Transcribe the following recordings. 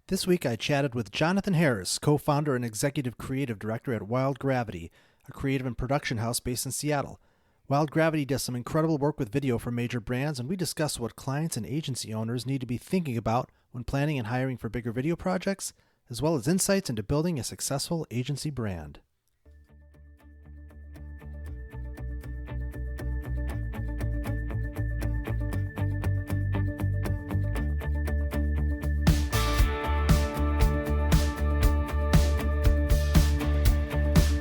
This week I chatted with Jonathan Harris, co-founder and executive creative director at Wild Gravity, a creative and production house based in Seattle. Wild Gravity does some incredible work with video for major brands, and we discuss what clients and agency owners need to be thinking about when planning and hiring for bigger video projects, as well as insights into building a successful agency brand.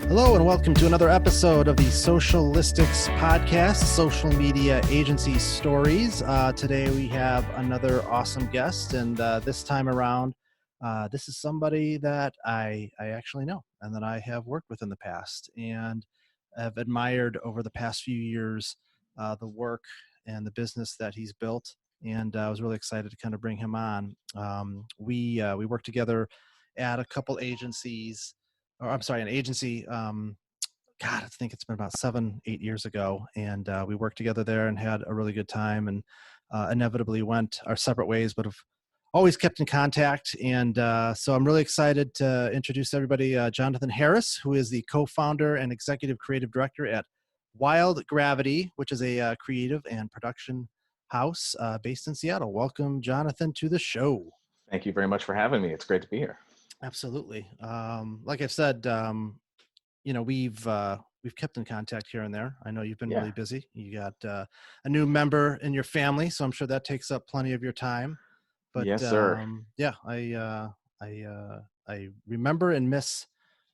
Hello, and welcome to another episode of the Socialistics Podcast, Social Media Agency Stories. Today we have another awesome guest, and this time around, this is somebody that I actually know and that I have worked with in the past and have admired over the past few years the work and the business that he's built. And I was really excited to kind of bring him on. We worked together at a couple agencies, or I'm sorry, an agency. God, I think it's been about 7-8 years ago, and we worked together there and had a really good time, and inevitably went our separate ways, but have always kept in contact. And so I'm really excited to introduce everybody Jonathan Harris, who is the co-founder and executive creative director at Wild Gravity, which is a creative and production house based in Seattle. Welcome, Jonathan, to the show. Thank you very much for having me. It's great to be here. Absolutely. Like I've said, we've kept in contact here and there. I know you've been Yeah. really busy. You got a new member in your family, so I'm sure that takes up plenty of your time. But Yes, sir. yeah, I remember and miss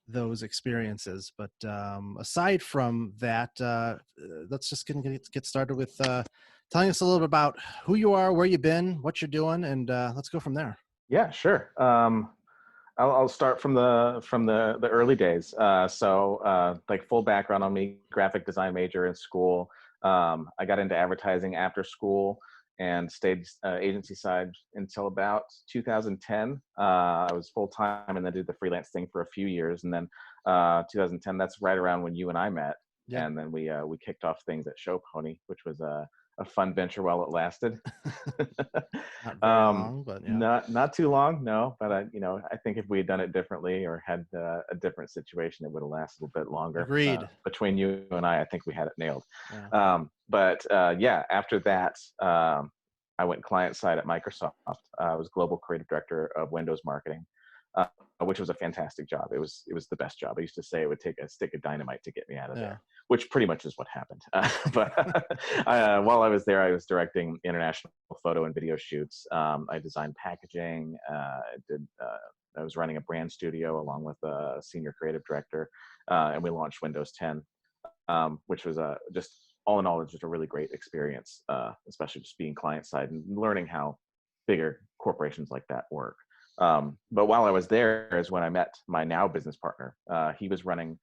those experiences. But aside from that, let's just get started with telling us a little bit about who you are, where you've been, what you're doing, and let's go from there. Yeah, sure. I'll start from the early days. Like full background on me, graphic design major in school. I got into advertising after school and stayed agency side until about 2010. I was full time and then did the freelance thing for a few years, and then 2010. That's right around when you and I met, Yeah. and then we kicked off things at Show Pony, which was a fun venture while it lasted. Not very long, but yeah. Not too long, no. But I think if we had done it differently or had a different situation, it would have lasted a bit longer. Agreed. Between you and I think we had it nailed. Yeah. Yeah, after that, I went client side at Microsoft. I was global creative director of Windows marketing, which was a fantastic job. It was the best job. I used to say it would take a stick of dynamite to get me out of there, which pretty much is what happened. While I was there, I was directing international photo and video shoots. I designed packaging. I was running a brand studio along with a senior creative director, and we launched Windows 10, which was just all in all, it's just a really great experience, especially just being client side and learning how bigger corporations like that work. But while I was there is when I met my now business partner. He was running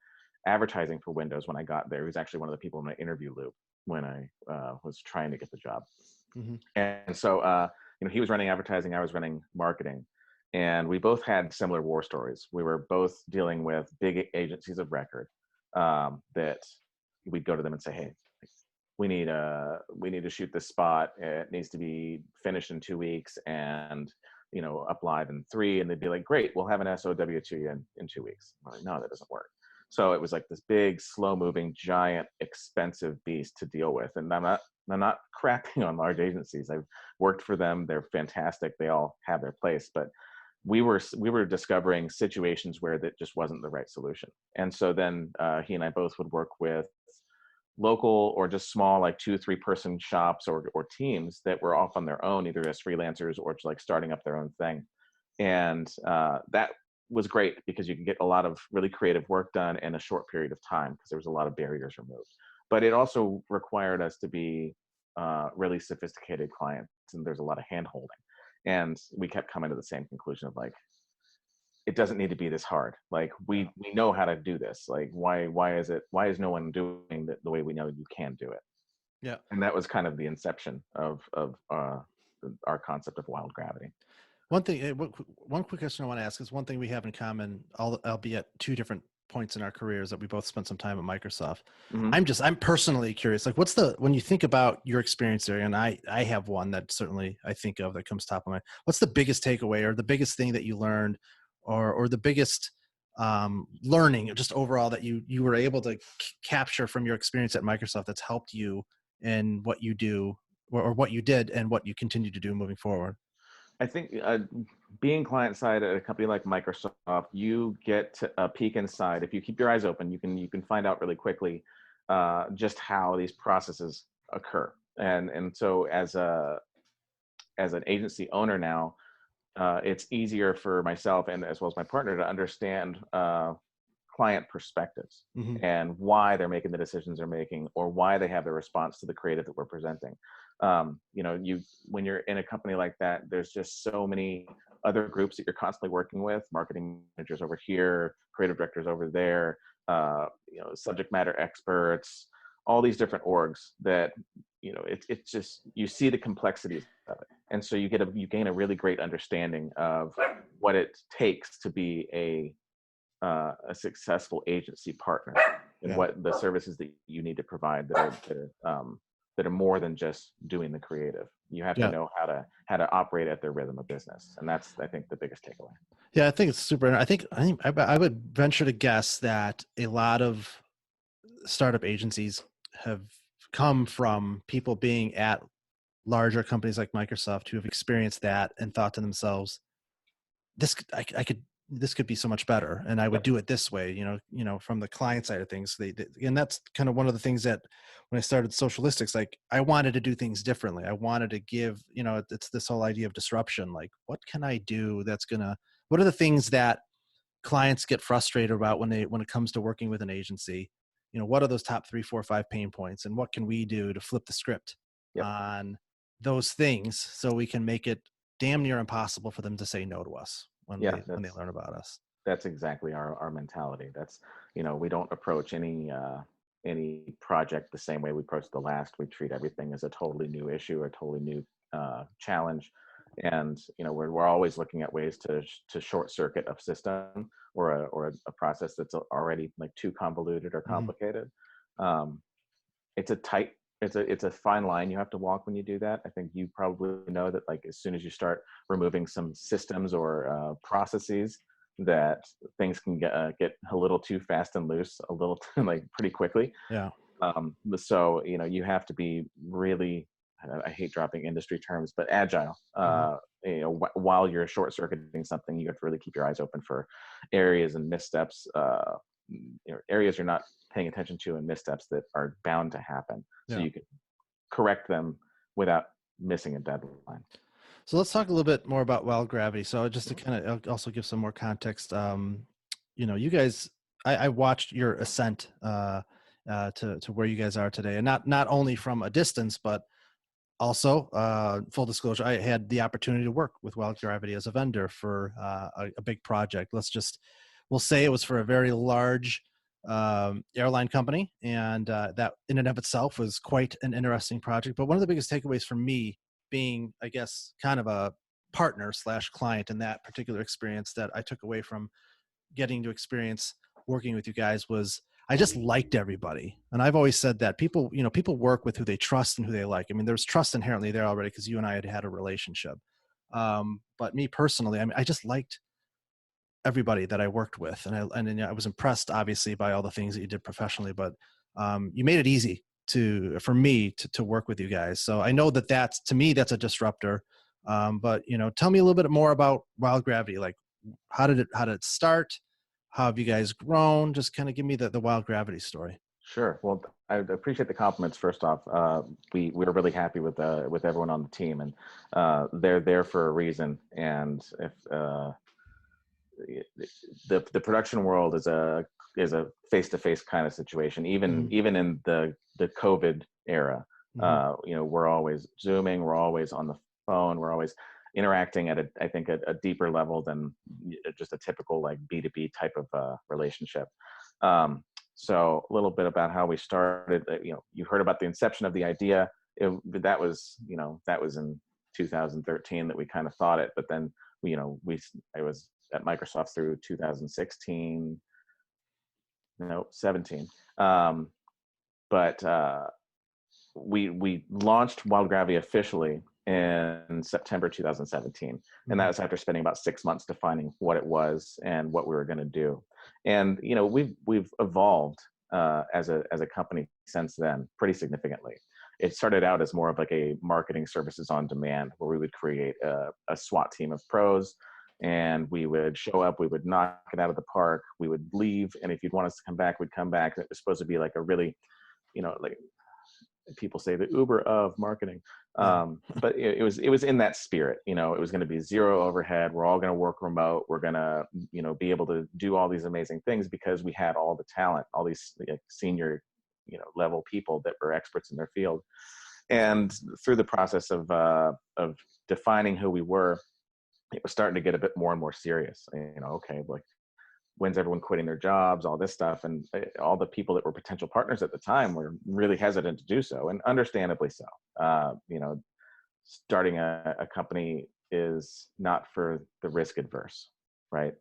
advertising for Windows when I got there. He was actually one of the people in my interview loop when I was trying to get the job. Mm-hmm. And so, he was running advertising, I was running marketing. And we both had similar war stories. We were both dealing with big agencies of record that we'd go to them and say, hey, we need to shoot this spot. It needs to be finished in 2 weeks and up live in 3. And they'd be like, great, we'll have an SOW to you in 2 weeks. I'm like, no, that doesn't work. So it was like this big, slow moving, giant, expensive beast to deal with. And I'm not crapping on large agencies. I've worked for them. They're fantastic. They all have their place, but we were discovering situations where that just wasn't the right solution. And so then he and I both would work with local or just small, like 2-3 person shops or teams that were off on their own, either as freelancers or just like starting up their own thing. And that was great because you can get a lot of really creative work done in a short period of time because there was a lot of barriers removed. But it also required us to be really sophisticated clients, and there's a lot of hand holding. And we kept coming to the same conclusion of like, it doesn't need to be this hard. Like we know how to do this. Like why is no one doing it the way we know you can do it? Yeah. And that was kind of the inception of our concept of Wild Gravity. One quick question I want to ask is one thing we have in common, albeit two different points in our careers that we both spent some time at Microsoft. Hmm. I'm personally curious, like when you think about your experience there, and I have one that certainly I think of that comes top of mind. What's the biggest takeaway or the biggest thing that you learned or the biggest learning just overall that you were able to capture from your experience at Microsoft that's helped you in what you do or what you did and what you continue to do moving forward? I think being client side at a company like Microsoft, you get a peek inside. If you keep your eyes open, you can find out really quickly just how these processes occur. And so as an agency owner now, it's easier for myself and as well as my partner to understand client perspectives Hmm. and why they're making the decisions they're making or why they have the response to the creative that we're presenting. You when you're in a company like that, there's just so many other groups that you're constantly working with, marketing managers over here, creative directors over there, subject matter experts, all these different orgs that it's just you see the complexities of it, and so you gain a really great understanding of what it takes to be a successful agency partner and Yeah. what the services that you need to provide that are more than just doing the creative. You have to Yeah. know how to operate at their rhythm of business, and that's I think the biggest takeaway. Yeah, I think it's super. I would venture to guess that a lot of startup agencies have come from people being at larger companies like Microsoft who have experienced that and thought to themselves, I could this could be so much better, and I would Yep. do it this way. From the client side of things, and that's kind of one of the things that when I started Socialistics, like I wanted to do things differently. I wanted to give, it's this whole idea of disruption. Like, what can I do that's gonna? What are the things that clients get frustrated about when it comes to working with an agency? What are those top 3 4 5 pain points, and what can we do to flip the script Yep. on those things so we can make it damn near impossible for them to say no to us when Yeah, they learn about us? that's exactly our mentality. That's we don't approach any project the same way we approached the last. We treat everything as a totally new issue, a totally new challenge, and we're always looking at ways to short circuit a system or a process that's already like too convoluted or Mhm. complicated. Um, it's a tight it's a fine line you have to walk when you do that. I think you probably know that, like, as soon as you start removing some systems or processes, that things can get a little too fast and loose a little like pretty quickly. Yeah. So you have to be really, I hate dropping industry terms, but agile. Mhm. While you're short circuiting something, you have to really keep your eyes open for areas and missteps, areas you're not paying attention to and missteps that are bound to happen, so Yeah. you can correct them without missing a deadline. So let's talk a little bit more about Wild Gravity. So just to kind of also give some more context, you guys, I watched your ascent to where you guys are today, and not only from a distance, but also, full disclosure, I had the opportunity to work with Wild Gravity as a vendor for a big project. We'll say it was for a very large airline company, and that in and of itself was quite an interesting project. But one of the biggest takeaways for me, being, I guess, kind of a partner slash client in that particular experience, that I took away from getting to experience working with you guys, was I just liked everybody. And I've always said that people work with who they trust and who they like. I mean, there's trust inherently there already because you and I had a relationship. But me personally, I mean, I just liked everybody that I worked with, and I was impressed, obviously, by all the things that you did professionally. But you made it easy for me to work with you guys. So I know that's, to me, that's a disruptor. But tell me a little bit more about Wild Gravity. Like, how did it start? How have you guys grown? Just kind of give me the Wild Gravity story. Sure. Well, I appreciate the compliments. First off, we're really happy with everyone on the team, and they're there for a reason. And if the production world is a face-to-face kind of situation, even Hmm. even in the COVID era. Hmm. We're always zooming, we're always on the phone, we're always interacting at I think a deeper level than just a typical like B2B type of relationship. um, so a little bit about how we started. You heard about the inception of the idea. That was in 2013 that we kind of thought it, but then we I was at Microsoft through 2016. no, 17. Um, but we launched Wild Gravity officially in September 2017, and that was after spending about 6 months defining what it was and what we were going to do. And we've evolved as a company since then pretty significantly. It started out as more of like a marketing services on demand, where we would create a SWAT team of pros, and we would show up, we would knock it out of the park, we would leave, and if you'd want us to come back, we'd come back. It was supposed to be like a really, like people say, the Uber of marketing. But it was in that spirit. It was going to be zero overhead. We're all going to work remote. We're going to be able to do all these amazing things because we had all the talent, all these senior level people that were experts in their field. And through the process of defining who we were, it was starting to get a bit more and more serious. Okay, like, when's everyone quitting their jobs, all this stuff. And all the people that were potential partners at the time were really hesitant to do so, and understandably so. Starting a company is not for the risk adverse, right?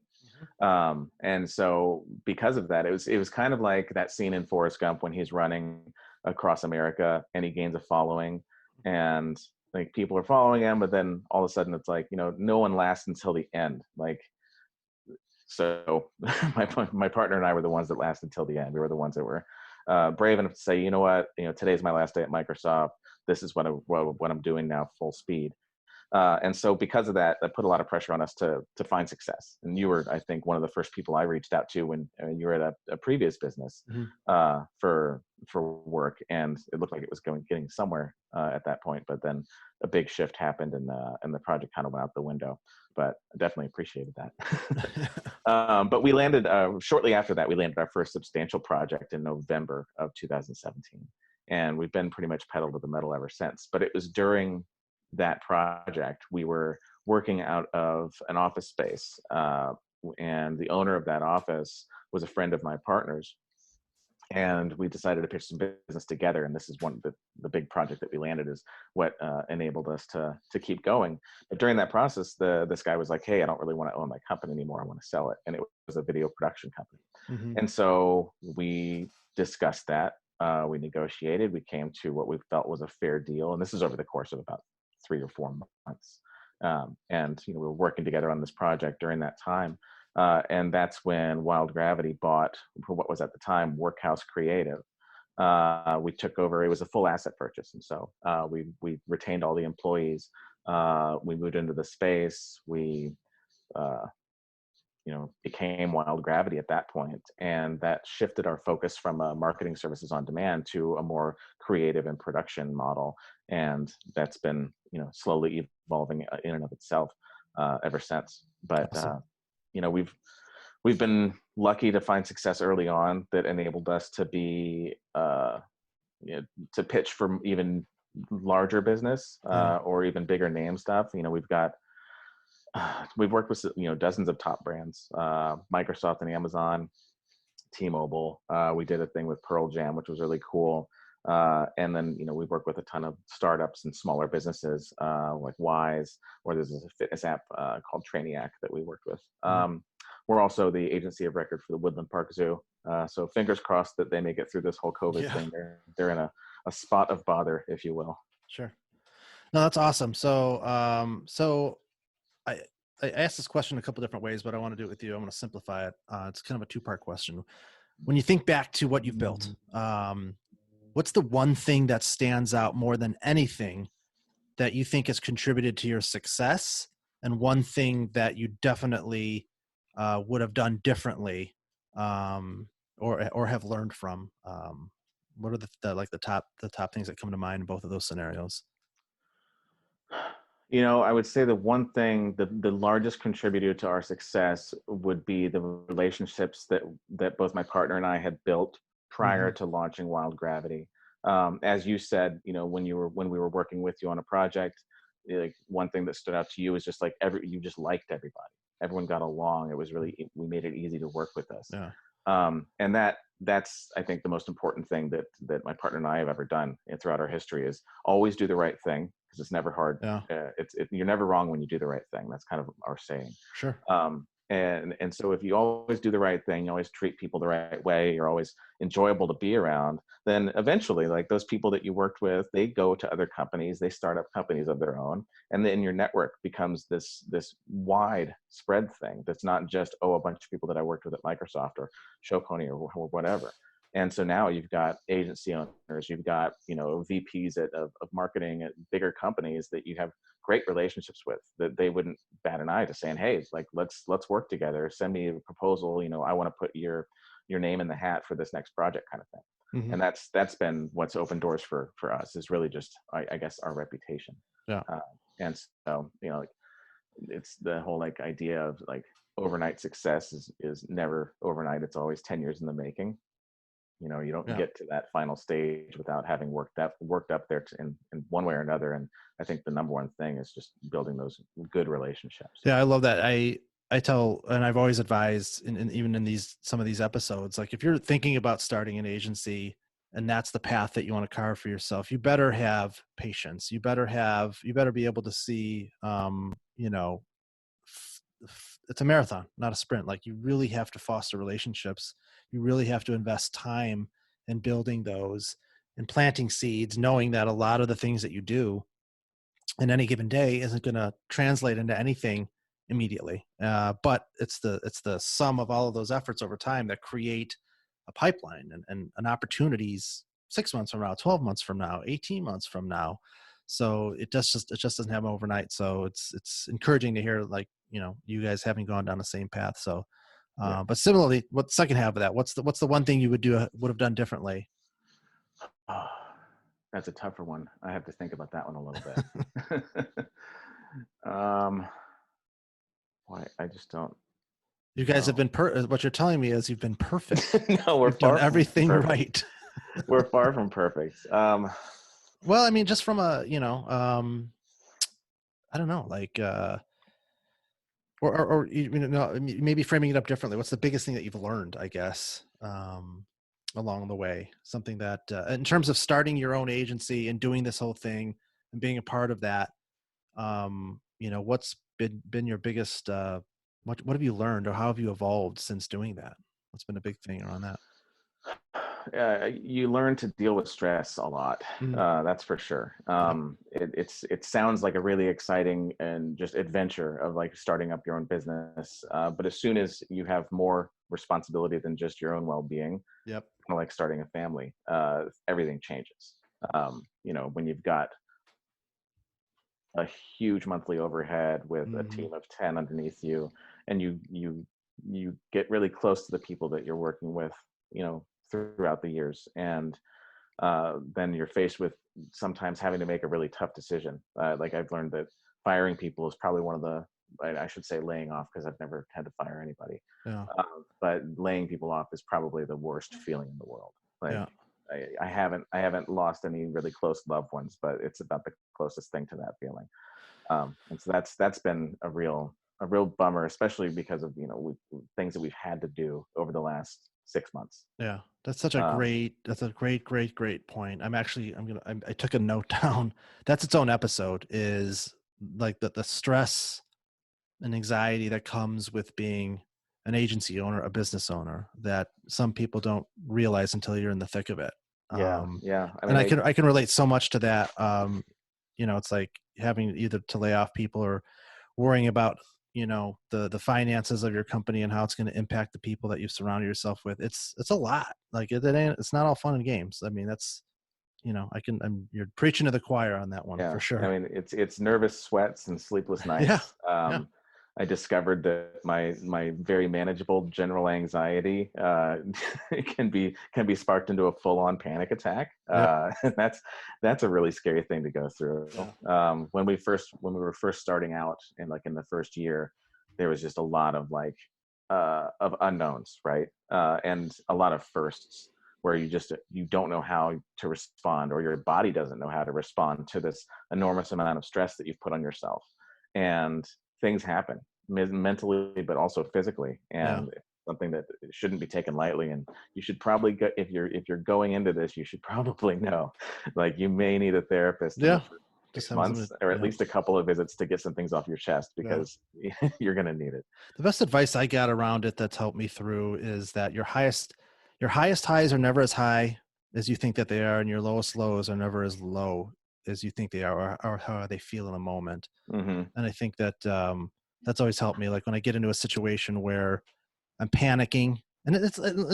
And so because of that, it was kind of like that scene in Forrest Gump when he's running across America and he gains a following, and like people are following him, but then all of a sudden it's like, no one lasts until the end. Like, so my partner and I were the ones that lasted until the end. We were the ones that were brave enough to say, you know what, today's my last day at Microsoft. This is what I'm doing now, full speed. And so because of that, that put a lot of pressure on us to find success. And you were, I think, one of the first people I reached out to when you were at a previous business for work, and it looked like it was getting somewhere at that point. But then a big shift happened, and the project kind of went out the window. But I definitely appreciated that. But we landed shortly after that. We landed our first substantial project in November of 2017, and we've been pretty much pedal to the metal ever since. But it was during that project we were working out of an office space, and the owner of that office was a friend of my partner's, and we decided to pitch some business together. And this is one of the big project that we landed, is what enabled us to keep going. But during that process, this guy was like, hey, I don't really want to own my company anymore, I want to sell it. And it was a video production company. And so we discussed that, we negotiated, we came to what we felt was a fair deal, and this is over the course of about 3 or 4 months. And we were working together on this project during that time. And that's when Wild Gravity bought what was at the time Workhouse Creative. We took over. It was a full asset purchase, and so we retained all the employees. We moved into the space. We became Wild Gravity at that point, and that shifted our focus from marketing services on demand to a more creative and production model. And that's been slowly evolving in and of itself ever since. But Awesome. We've been lucky to find success early on that enabled us to be to pitch for even larger business or even bigger name stuff. We've worked with dozens of top brands, Microsoft and Amazon, T-Mobile. We did a thing with Pearl Jam, which was really cool. And then we've worked with a ton of startups and smaller businesses like Wise, or there's a fitness app called Trainiac that we worked with. We're also the agency of record for the Woodland Park Zoo. So fingers crossed that they make it through this whole COVID thing. They're in a spot of bother, if you will. Sure. No, that's awesome. So I asked this question a couple different ways, but I want to do it with you. I want to simplify it. It's kind of a 2-part question. When you think back to what you've built, what's the one thing that stands out more than anything that you think has contributed to your success, and one thing that you definitely would have done differently, or have learned from? What are the top things that come to mind in both of those scenarios? I would say the one thing, the largest contributor to our success would be the relationships that both my partner and I had built prior to launching Wild Gravity. As you said, when we were working with you on a project, like one thing that stood out to you is just like you just liked everybody. Everyone got along. It was we made it easy to work with us. Yeah. And that's I think the most important thing that my partner and I have ever done throughout our history is always do the right thing, because it's never hard. Yeah. You're never wrong when you do the right thing. That's kind of our saying. Sure. And so if you always do the right thing, you always treat people the right way, you're always enjoyable to be around, then eventually like those people that you worked with, they go to other companies, they start up companies of their own, and then your network becomes this wide spread thing that's not just, oh, a bunch of people that I worked with at Microsoft or Showpony or whatever. And so now you've got agency owners, you've got, VPs of marketing at bigger companies that you have great relationships with, that they wouldn't bat an eye to saying, hey, like, let's work together, send me a proposal, I want to put your name in the hat for this next project, kind of thing. Mhm. And that's been what's opened doors for us, is really just, I guess, our reputation. Yeah. And so, like, it's the whole like idea of like overnight success is never overnight. It's always 10 years in the making. You don't Yeah. get to that final stage without having worked up there in one way or another. And I think the number one thing is just building those good relationships. Yeah, I love that. I tell, and I've always advised, even in some of these episodes, like if you're thinking about starting an agency and that's the path that you want to carve for yourself, you better have patience. You better be able to see, it's a marathon, not a sprint. Like, you really have to foster relationships. You really have to invest time in building those and planting seeds, knowing that a lot of the things that you do in any given day isn't going to translate into anything immediately. But it's the sum of all of those efforts over time that create a pipeline and opportunities 6 months from now, 12 months from now, 18 months from now. So it just doesn't happen overnight. So it's encouraging to hear, like, you guys having gone down the same path. So, Yeah. but similarly, what the second half of that? What's the one thing you would have done differently? Oh, that's a tougher one. I have to think about that one a little bit. Why I just don't. You guys have No. been what you're telling me is you've been perfect. No, we're You've done far from everything perfect. right. We're far from perfect. Well, I mean, just from a, I don't know, like, or maybe framing it up differently. What's the biggest thing that you've learned, I guess, along the way? Something that, in terms of starting your own agency and doing this whole thing and being a part of that, what's been your biggest, what have you learned, or how have you evolved since doing that? What's been a big thing around that? You learn to deal with stress a lot. Mm. That's for sure. Yeah. It sounds like a really exciting and just adventure of like starting up your own business. But as soon as you have more responsibility than just your own well-being, Yep. kind of like starting a family, everything changes. When you've got a huge monthly overhead with a Mm. team of 10 underneath you, and you get really close to the people that you're working with, throughout the years, and then you're faced with sometimes having to make a really tough decision. Like, I've learned that firing people is probably one of the, I should say laying off, because I've never had to fire anybody. Yeah. But laying people off is probably the worst feeling in the world. Like, Yeah. I haven't lost any really close loved ones, but it's about the closest thing to that feeling. And so that's been a real bummer, especially because of things that we've had to do over the last 6 months. Yeah, that's a great point. I took a note down. That's its own episode, is like the stress and anxiety that comes with being an agency owner, a business owner, that some people don't realize until you're in the thick of it. Yeah. I And mean, I can relate so much to that. It's like having either to lay off people or worrying about, the finances of your company and how it's going to impact the people that you surround yourself with. It's a lot. Like, it's not all fun and games. I mean, that's, you're preaching to the choir on that one, yeah. for sure. I mean, it's nervous sweats and sleepless nights. Yeah. Yeah. I discovered that my very manageable general anxiety can be sparked into a full-on panic attack. Yep. That's a really scary thing to go through. Yeah. When we were first starting out, and like in the first year, there was just a lot of like of unknowns, right? And a lot of firsts, where you don't know how to respond, or your body doesn't know how to respond to this enormous amount of stress that you've put on yourself. And things happen mentally, but also physically, and something that shouldn't be taken lightly. And you should probably go, if you're going into this, you should probably know, like, you may need a therapist. Yeah, Just 6 having months somebody, or at yeah. least a couple of visits to get some things off your chest Yeah. because you're going to need it. The best advice I got around it that's helped me through is that your highest highs are never as high as you think that they are, and your lowest lows are never as low as you think they are, or how they feel in a moment. Hmm. And I think that that's always helped me. Like when I get into a situation where I'm panicking, and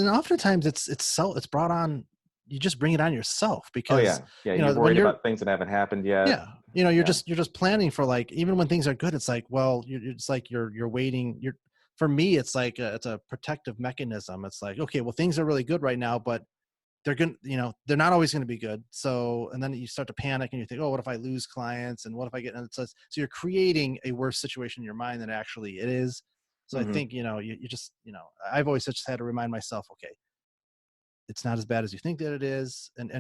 oftentimes it's brought on. You just bring it on yourself Oh because yeah. Yeah. you You're know when worried you're about things that haven't happened yet. yeah, you know, Yeah. you're just planning for like even when things are good, it's like, well, it's like you're waiting. You're For me, it's like it's a protective mechanism. It's like, okay, well, things are really good right now, but they're going to, you know, they're not always going to be good. So, and then you start to panic and you think, oh, what if I lose clients? And what if I get, and so you're creating a worse situation in your mind than actually it is. So I Hmm. think, you know, you just, you know, I've always just had to remind myself, okay, it's not as bad as you think that it is. And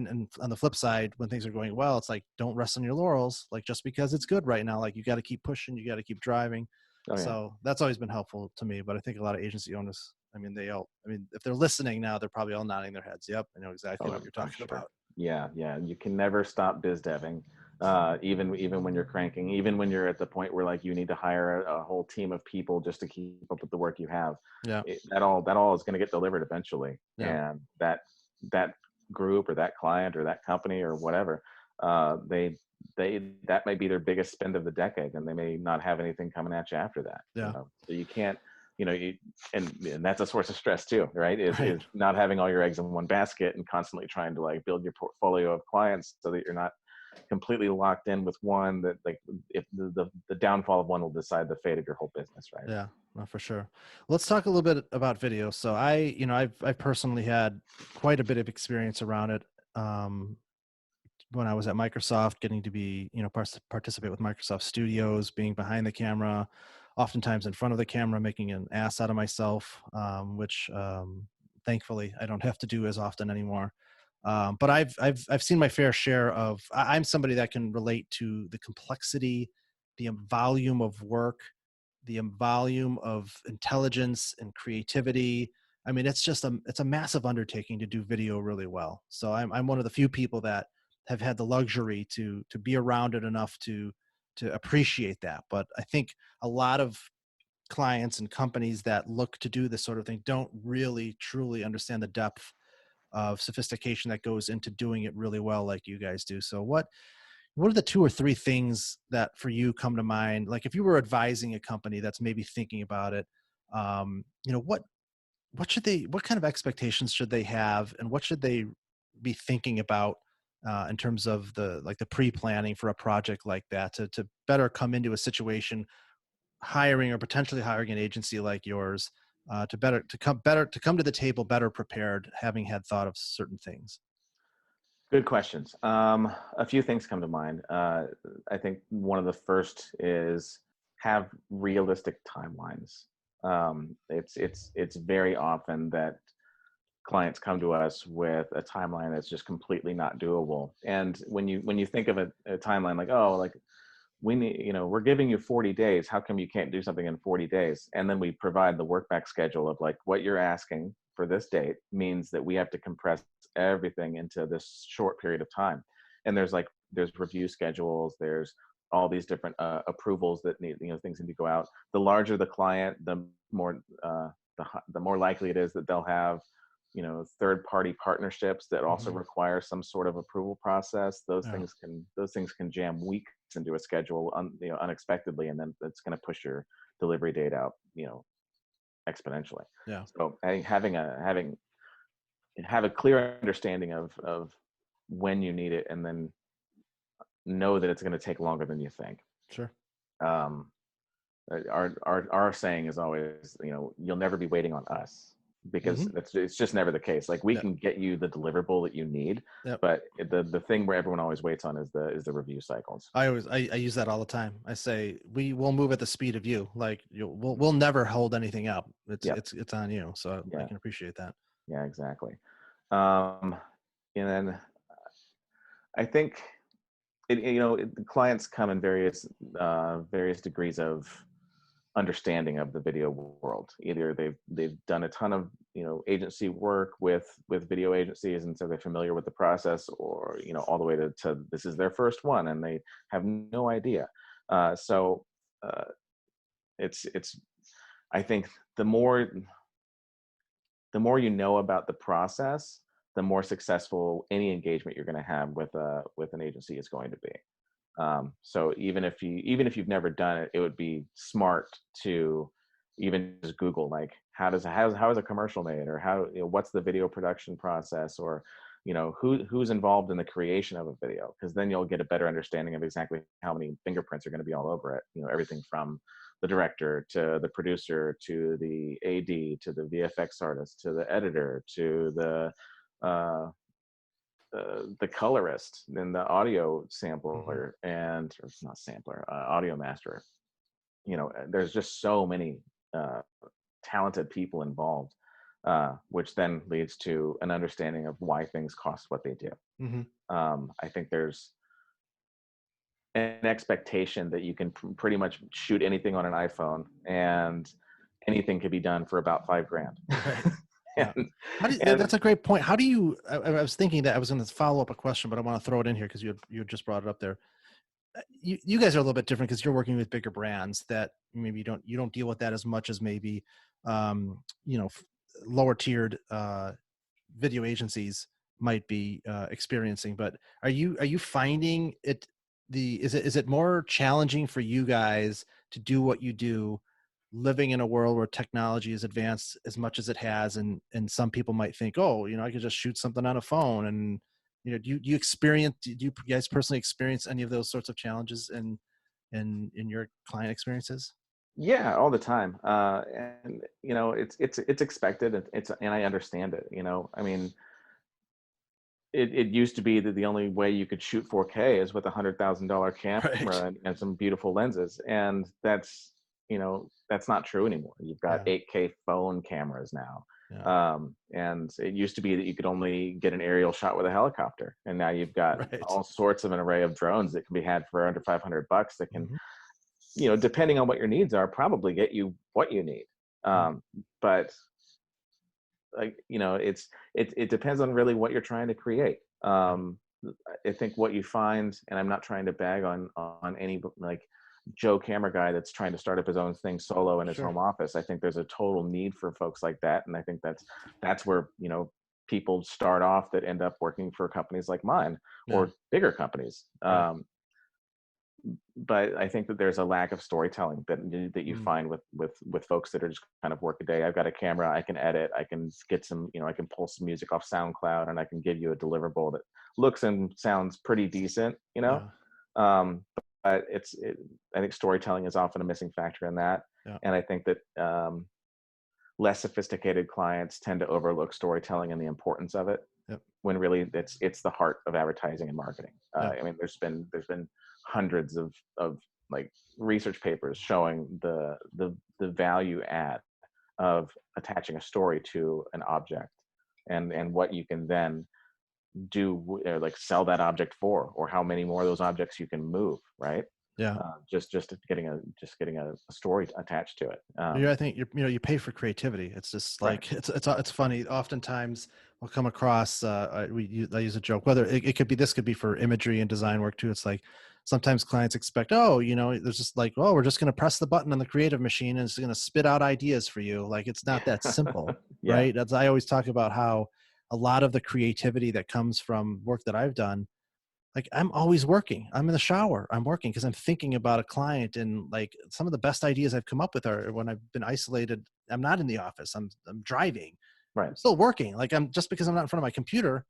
on the flip side, when things are going well, it's like, don't rest on your laurels. Like just because it's good right now, like you got to keep pushing, you got to keep driving. Oh yeah. So that's always been helpful to me. But I think a lot of agency owners, I mean, if they're listening now, they're probably all nodding their heads. Yep. I know exactly Oh, what you're I'm talking sure. about. Yeah, yeah. You can never stop biz deving. Even when you're cranking, even when you're at the point where like you need to hire a whole team of people just to keep up with the work you have, Yeah. that all is going to get delivered eventually. Yeah. And that group or that client or that company or whatever, that may be their biggest spend of the decade, and they may not have anything coming at you after that. Yeah. So you can't, and that's a source of stress too, right? Is Right. not having all your eggs in one basket and constantly trying to like build your portfolio of clients so that you're not completely locked in with one that like if the downfall of one will decide the fate of your whole business, right? Yeah. No, for sure. Let's talk a little bit about video. So I've personally had quite a bit of experience around it. Um, when I was at Microsoft, getting to be, you know, participate with Microsoft Studios, being behind the camera, oftentimes in front of the camera, making an ass out of myself, which thankfully I don't have to do as often anymore. But I've seen my fair share of. I'm somebody that can relate to the complexity, the volume of work, the volume of intelligence and creativity. I mean, it's a massive undertaking to do video really well. So I'm one of the few people that have had the luxury to be around it enough to appreciate that. But I think a lot of clients and companies that look to do this sort of thing don't really truly understand the depth of sophistication that goes into doing it really well like you guys do. So what are the two or three things that for you come to mind? Like if you were advising a company that's maybe thinking about it, you know, what kind of expectations should they have, and what should they be thinking about in terms of the pre-planning for a project like that to better come into a situation, hiring or potentially hiring an agency like yours, to come to the table better prepared, having had thought of certain things. Good questions. A few things come to mind. I think one of the first is have realistic timelines. It's very often that clients come to us with a timeline that's just completely not doable. And when you think of a timeline like, oh, like we need, we're giving you 40 days. How come you can't do something in 40 days? And then we provide the work back schedule of like what you're asking for this date means that we have to compress everything into this short period of time. And there's review schedules, there's all these different approvals that need, things need to go out. The larger the client, the more the more likely it is that they'll have third party partnerships that also Hmm. require some sort of approval process. those Yeah. things can those things can jam weeks into a schedule unexpectedly, and then it's going to push your delivery date out exponentially. Yeah. So have a clear understanding of when you need it, and then know that it's going to take longer than you think. Sure. um, our saying is always, you'll never be waiting on us, because Hmm. it's just never the case. Like we Yeah. can get you the deliverable that you need, Yep. but the thing where everyone always waits on is the review cycles. I use that all the time. I say we will move at the speed of you. Like we'll never hold anything up. Yeah, It's on you. So I yeah, can appreciate that. yeah, exactly. Um, and then I think the clients come in various degrees of understanding of the video world. Either they've done a ton of agency work with video agencies, and so they're familiar with the process, or all the way to this is their first one and they have no idea. So it's I think the more you know about the process, the more successful any engagement you're going to have with an agency is going to be. So even if you've never done it, it would be smart to even just Google, like, how is a commercial made, or what's the video production process, or who's involved in the creation of a video, because then you'll get a better understanding of exactly how many fingerprints are going to be all over it. Everything from the director to the producer to the AD to the VFX artist to the editor to the colorist and the audio sampler, and or not sampler, audio master. There's just so many talented people involved, which then leads to an understanding of why things cost what they do. I think there's an expectation that you can pretty much shoot anything on an iPhone and anything could be done for about $5,000. Right. That's a great point. How do you? I was thinking that I was going to follow up a question, but I want to throw it in here because you just brought it up there. You guys are a little bit different because you're working with bigger brands that maybe you don't deal with that as much as maybe lower tiered video agencies might be experiencing. But are you finding it? Is it more challenging for you guys to do what you do, living in a world where technology is advanced as much as it has, and some people might think, oh, I could just shoot something on a phone, and do you guys personally experience any of those sorts of challenges in your client experiences? Yeah, all the time. And it's expected, and I understand it. I mean, it used to be that the only way you could shoot 4K is with $100,000 camera, right, and some beautiful lenses, and that's not true anymore. You've got 8K phone cameras now. And it used to be that you could only get an aerial shot with a helicopter, and now you've got all sorts of an array of drones that can be had for under $500 that can, depending on what your needs are, probably get you what you need. But it depends on really what you're trying to create. I think what you find, and I'm not trying to bag on any like Joe camera guy that's trying to start up his own thing solo in his home office. I think there's a total need for folks like that, and I think that's where people start off that end up working for companies like mine or bigger companies. But I think that there's a lack of storytelling that you find with folks that are just kind of work a day. I've got a camera, I can edit, I can get some, I can pull some music off SoundCloud, and I can give you a deliverable that looks and sounds pretty decent, but I think storytelling is often a missing factor in that. And I think that less sophisticated clients tend to overlook storytelling and the importance of it, when really it's the heart of advertising and marketing. I mean, there's been hundreds of like research papers showing the value add of attaching a story to an object, and what you can then do, like sell that object for, or how many more of those objects you can move, right? Just getting a story attached to it. I think you pay for creativity. It's just like it's funny. Oftentimes we'll come across I use a joke, whether it could be, this could be for imagery and design work too. It's like sometimes clients expect, there's just like, oh, we're just going to press the button on the creative machine and it's going to spit out ideas for you. Like, it's not that simple. Right? I always talk about how a lot of the creativity that comes from work that I've done, like, I'm always working. I'm in the shower, I'm working because I'm thinking about a client, and like some of the best ideas I've come up with are when I've been isolated. I'm not in the office. I'm driving. I'm still working. Like, just because I'm not in front of my computer,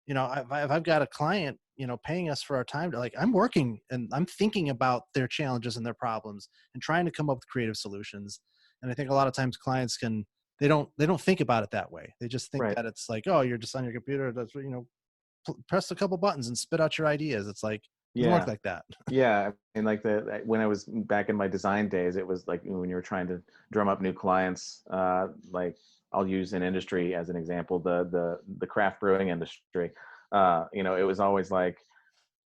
if I've got a client, paying us for our time, I'm working and I'm thinking about their challenges and their problems and trying to come up with creative solutions. And I think a lot of times clients they don't think about it that way. They just think that it's like, oh, you're just on your computer. That's press a couple buttons and spit out your ideas. It's like, it doesn't work like that. And like when I was back in my design days, it was like when you were trying to drum up new clients, like I'll use an industry as an example, the craft brewing industry. It was always like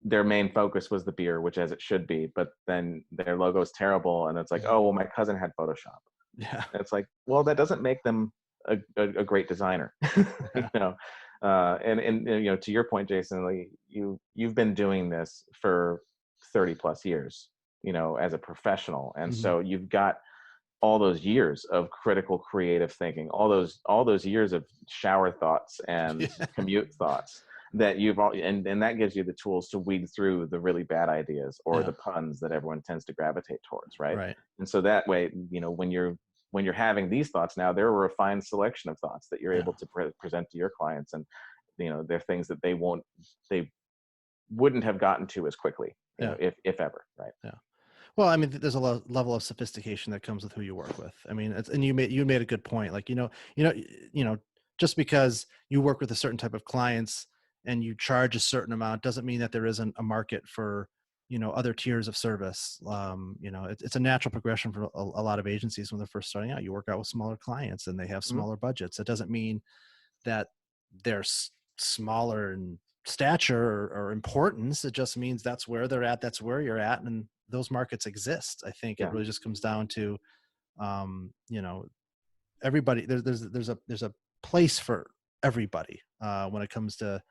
their main focus was the beer, which as it should be, but then their logo is terrible, and it's like, oh well, my cousin had Photoshop. And it's like, well, that doesn't make them a great designer. you know, and you know, to your point, Jason, like you've been doing this for 30 plus years, you know, as a professional, and Mhm. so you've got all those years of critical creative thinking, all those years of shower thoughts and Yeah. commute thoughts that you've all, and that gives you the tools to weed through the really bad ideas or Yeah. the puns that everyone tends to gravitate towards, right? Right. And so that way, you know, when you're having these thoughts now, they're a refined selection of thoughts that you're Yeah. able to present to your clients, and you know, they're things that they wouldn't have gotten to as quickly, you Yeah. know, if ever, right? Yeah. Well, I mean, there's a level of sophistication that comes with who you work with. I mean, and you made a good point. Like, just because you work with a certain type of clients and you charge a certain amount doesn't mean that there isn't a market for, other tiers of service. It's a natural progression for a lot of agencies when they're first starting out. You work out with smaller clients and they have Mhm. smaller budgets. It doesn't mean that they're smaller in stature or importance. It just means that's where they're at. That's where you're at, and those markets exist. I think it Yeah. really just comes down to, um, you know, everybody. There's a place for everybody when it comes to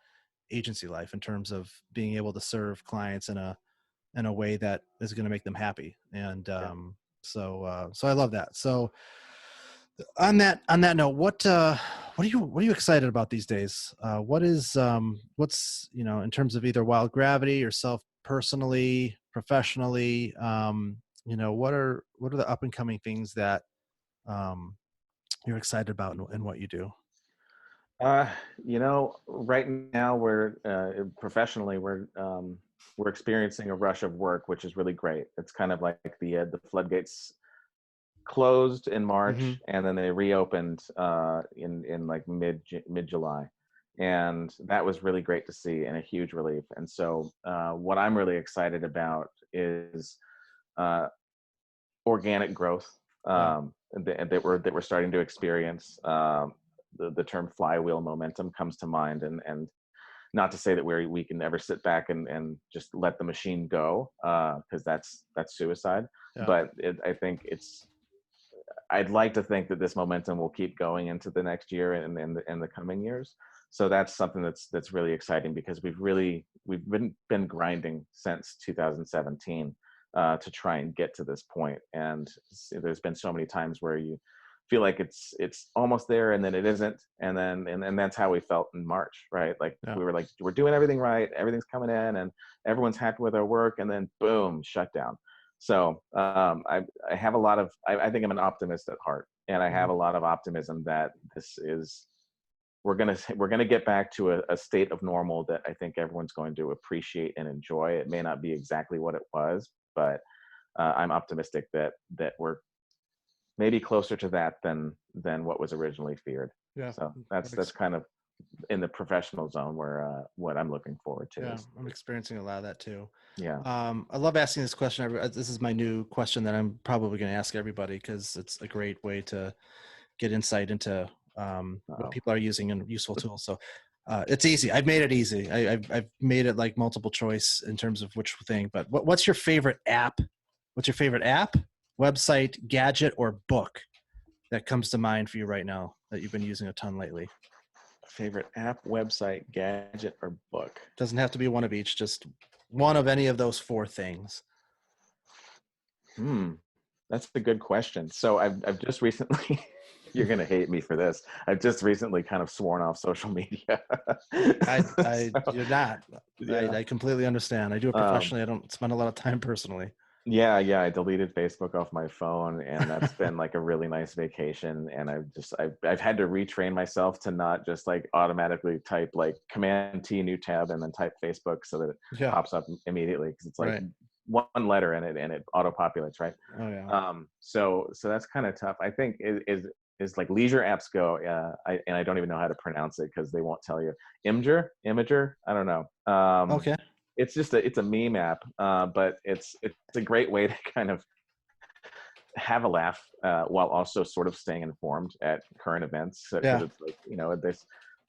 agency life in terms of being able to serve clients in a way that is going to make them happy. And Yeah. so I love that. So on that note, what are you excited about these days? What's in terms of either Wild Gravity, yourself personally, professionally, what are the up and coming things that um you're excited about in what you do? Uh, you know, right now we're professionally we're experiencing a rush of work, which is really great. It's kind of like the floodgates closed in Hmm. March, and then they reopened in like mid July, and that was really great to see and a huge relief. And so what I'm really excited about is uh, organic growth Yeah. that we're starting to experience. The term flywheel momentum comes to mind, and not to say that we can ever sit back and just let the machine go, because that's suicide. Yeah. But I think I'd like to think that this momentum will keep going into the next year and the coming years. So that's something that's really exciting, because we've been grinding since 2017 to try and get to this point. And there's been so many times where you feel like it's almost there and then it isn't, and that's how we felt in March, right? Like Yeah. we were like, we're doing everything right, everything's coming in, and everyone's happy with our work, and then boom, shutdown. So I have a lot of, I think I'm an optimist at heart, and I have Mhm. a lot of optimism that we're gonna get back to a state of normal that I think everyone's going to appreciate and enjoy. It may not be exactly what it was, but I'm optimistic that we're maybe closer to that than what was originally feared. Yeah. So I'm that's kind of in the professional zone where what I'm looking forward to Yeah, is, I'm experiencing a lot of that too. yeah. I love asking this question. This is my new question that I'm probably going to ask everybody because it's a great way to get insight into what Uh-oh. people are using and useful tools. So it's easy. I've made it easy. I've made it like multiple choice in terms of which thing. But what's your favorite app? What's your favorite app, website, gadget, or book that comes to mind for you right now that you've been using a ton lately? Favorite app, website, gadget, or book? Doesn't have to be one of each. Just one of any of those four things. Hmm, that's a good question. So I've just recently, you're gonna hate me for this. I've just recently kind of sworn off social media. So, You're not. yeah. I completely understand. I do it Um, professionally. I don't spend a lot of time personally. yeah, I deleted Facebook off my phone, and that's been like a really nice vacation. And I've had to retrain myself to not just like automatically type like Command T new tab and then type Facebook so that it Yeah. pops up immediately, because it's like Right. one letter in it and it auto populates, right? Oh yeah. So that's kind of tough. I think is like Leisure Apps Go. And I don't even know how to pronounce it because they won't tell you. Imager. I don't know. Okay. It's just it's a meme app, but it's a great way to kind of have a laugh while also sort of staying informed at current events, because Yeah. it's like,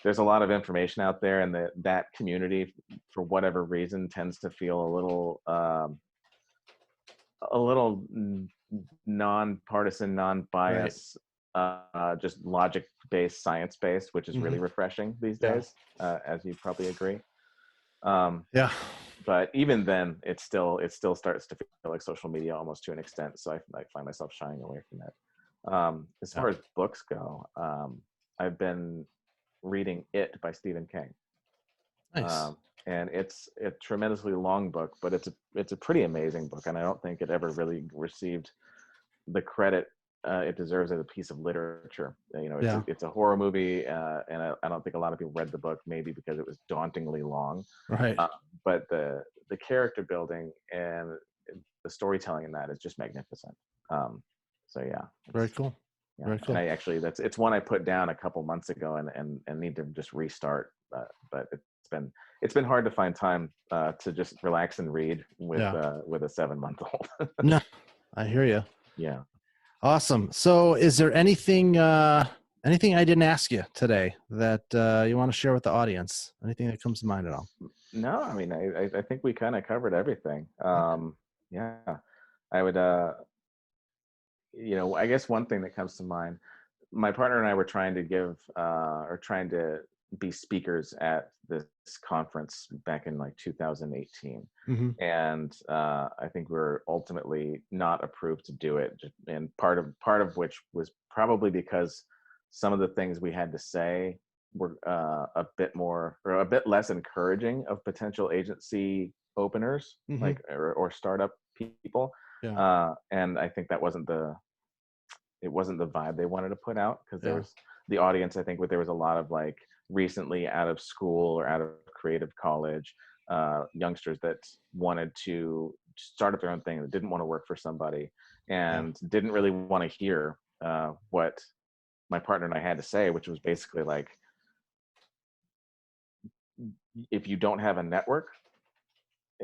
there's a lot of information out there, and that community, for whatever reason, tends to feel a little non-partisan, Right. non-biased, just logic-based, science-based, which is really Mhm. refreshing these Yeah. days, as you probably agree. Um, Yeah. but even then, it still starts to feel like social media almost to an extent. So I find myself shying away from it. As Yeah. far as books go, I've been reading It by Stephen King. Nice. um, and it's a tremendously long book, but it's a pretty amazing book, and I don't think it ever really received the credit it deserves as a piece of literature. Yeah. It's a horror movie, and I don't think a lot of people read the book, maybe because it was dauntingly long. Right. uh, but the character building and the storytelling in that is just magnificent. Um, so yeah, Very it's cool. yeah, Very and cool. I actually it's one I put down a couple months ago and need to just restart. But it's been hard to find time to just relax and read Yeah. with a 7-month-old. No, I hear you. Yeah. Awesome. So is there anything I didn't ask you today that you want to share with the audience? Anything that comes to mind at all? No, I mean I think we kind of covered everything. Okay. Yeah, I would I guess one thing that comes to mind, my partner and I were trying to trying to be speakers at this conference back in like 2018. Mm-hmm. And I think we were ultimately not approved to do it. And part of which was probably because some of the things we had to say were a bit more or a bit less encouraging of potential agency openers, Mm-hmm. like or startup people. Yeah. And I think it wasn't the vibe they wanted to put out, because there Yeah. was the audience, I think, there was a lot of like recently out of school or out of creative college youngsters that wanted to start up their own thing, that didn't want to work for somebody Yeah. and didn't really want to hear what my partner and I had to say, which was basically like, if you don't have a network,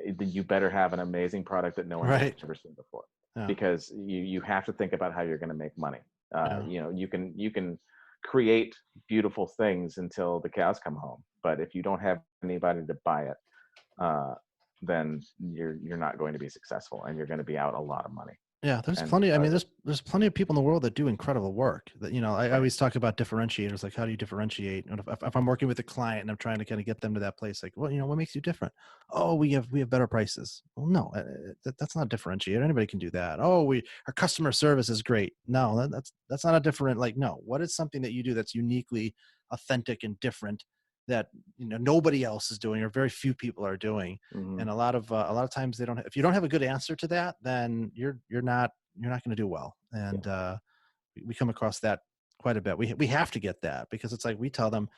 then you better have an amazing product that no one's Right. ever seen before, Yeah. because you have to think about how you're going to make money. Yeah. You can create beautiful things until the cows come home, but if you don't have anybody to buy it, uh, then you're not going to be successful, and you're going to be out a lot of money. Yeah, there's And plenty. I mean, there's plenty of people in the world that do incredible work. That I right. always talk about differentiators. Like, how do you differentiate? And if I'm working with a client and I'm trying to kind of get them to that place, like, well, what makes you different? Oh, we have better prices. Well, no, that's not a differentiator. Anybody can do that. Oh, our customer service is great. No, that's not a different. Like, no, what is something that you do that's uniquely authentic and different that nobody else is doing or very few people are doing? Hmm. And a lot of times they don't. If you don't have a good answer to that, then you're not going to do well. Yeah. And we come across that quite a bit. We have to get that, because it's like we tell them,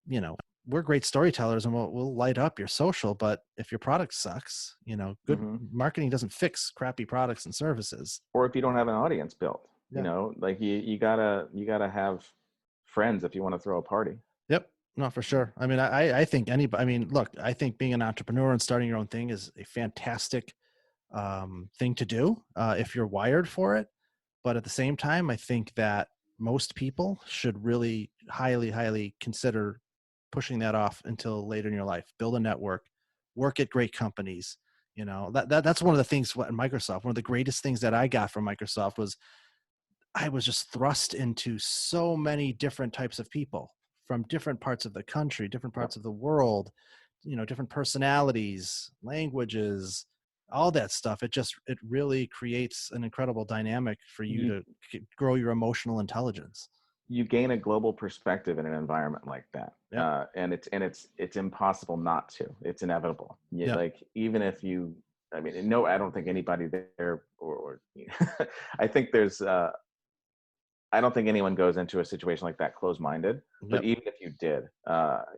you know, we're great storytellers and we'll light up your social, but if your product sucks, good Hmm. marketing doesn't fix crappy products and services. Or if you don't have an audience built, Yeah. like you gotta have friends if you want to throw a party. Yep. No, for sure. I mean, I think anybody. I mean, look, I think being an entrepreneur and starting your own thing is a fantastic thing to do if you're wired for it. But at the same time, I think that most people should really highly, highly consider pushing that off until later in your life. Build a network, work at great companies. That's one of the things. What Microsoft, one of the greatest things that I got from Microsoft was I was just thrust into so many different types of people from different parts of the country, different Yep. parts of the world, different personalities, languages, all that stuff. It really creates an incredible dynamic for you You to grow your emotional intelligence. you gain a global perspective in an environment like that, Yep. and it's impossible not to. It's inevitable. Yep. Like, even if you, I mean, no, I don't think anybody there, or I think there's I don't think anyone goes into a situation like that closed-minded. But Yep. even if you did,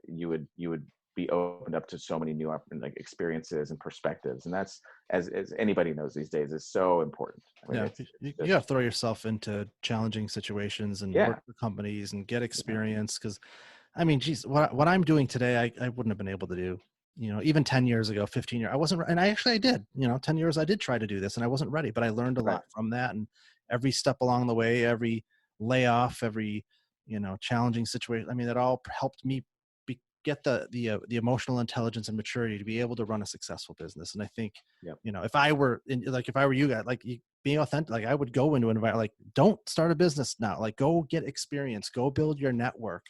you would be opened up to so many new like experiences and perspectives, and that's, as anybody knows these days, is so important. I mean, Yeah. it's You got to just, throw yourself into challenging situations and work yeah, for companies and get yeah, experience. Because I mean, geez, what I'm doing today, I wouldn't have been able to do, even 10 years ago, 15 years. I wasn't, and I did, 10 years, I did try to do this and I wasn't ready, but I learned a right. lot from that. And every step along the way, every layoff, every, challenging situation, I mean, that all helped me get the emotional intelligence and maturity to be able to run a successful business. And I think, Yep. if I were you guys, like being authentic. Like I would go into an environment, like don't start a business now, like go get experience, go build your network,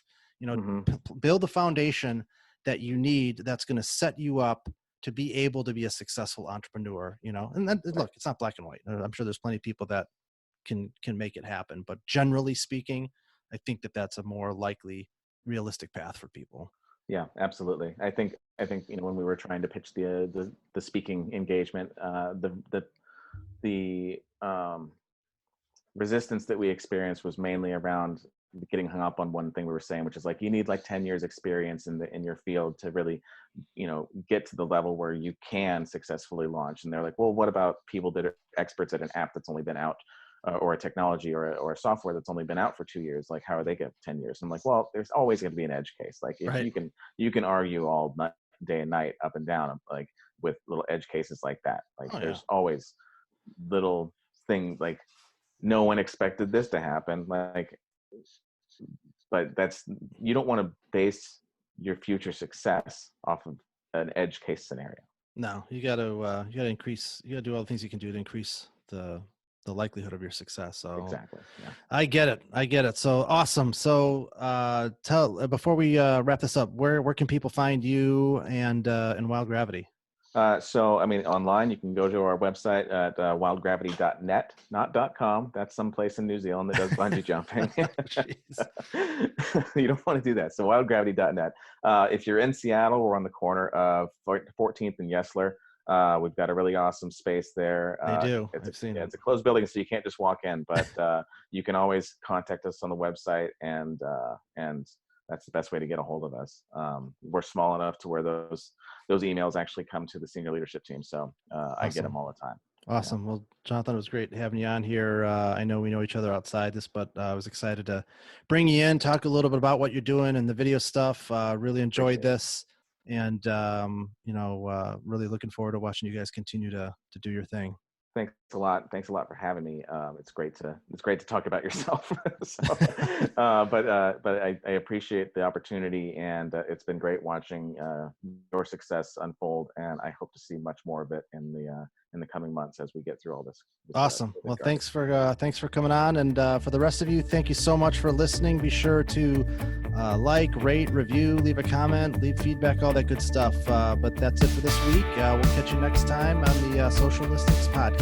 build the foundation that you need that's going to set you up to be able to be a successful entrepreneur, and then look, it's not black and white. I'm sure there's plenty of people that can make it happen, but generally speaking, I think that that's a more likely realistic path for people. Yeah, absolutely. I think when we were trying to pitch the speaking engagement, the resistance that we experienced was mainly around getting hung up on one thing we were saying, which is like you need like 10 years experience in your field to really get to the level where you can successfully launch. And they're like, well, what about people that are experts at an app that's only been out, or a technology or a software that's only been out for 2 years? Like, how are they get 10 years? I'm like, well, there's always going to be an edge case. Like Right. you can argue all day and night up and down, like with little edge cases like that. Like there's always little thing, like no one expected this to happen. Like, but you don't want to base your future success off of an edge case scenario. No, you got to do all the things you can do to increase the likelihood of your success. So exactly. Yeah. I get it. So awesome. So before we wrap this up, where can people find you and Wild Gravity? So, I mean, online, you can go to our website at wildgravity.net, not .com. That's someplace in New Zealand that does bungee jumping. You don't want to do that. So wildgravity.net. If you're in Seattle, we're on the corner of 14th and Yesler. We've got a really awesome space there. They do. It's a closed building, so you can't just walk in, but you can always contact us on the website, and that's the best way to get a hold of us. We're small enough to where those emails actually come to the senior leadership team. So awesome. I get them all the time. Awesome. Yeah. Well, Jonathan, it was great having you on here. I know we know each other outside this, but I was excited to bring you in, talk a little bit about what you're doing and the video stuff. Really enjoyed this, and really looking forward to watching you guys continue to do your thing. Thanks a lot for having me. It's great to talk about yourself. But I appreciate the opportunity, and it's been great watching your success unfold, and I hope to see much more of it in the coming months as we get through all this. Awesome. Well, thanks for coming on, and for the rest of you, thank you so much for listening. Be sure to like, rate, review, leave a comment, leave feedback, all that good stuff. But that's it for this week. We'll catch you next time on the Socialistics Podcast.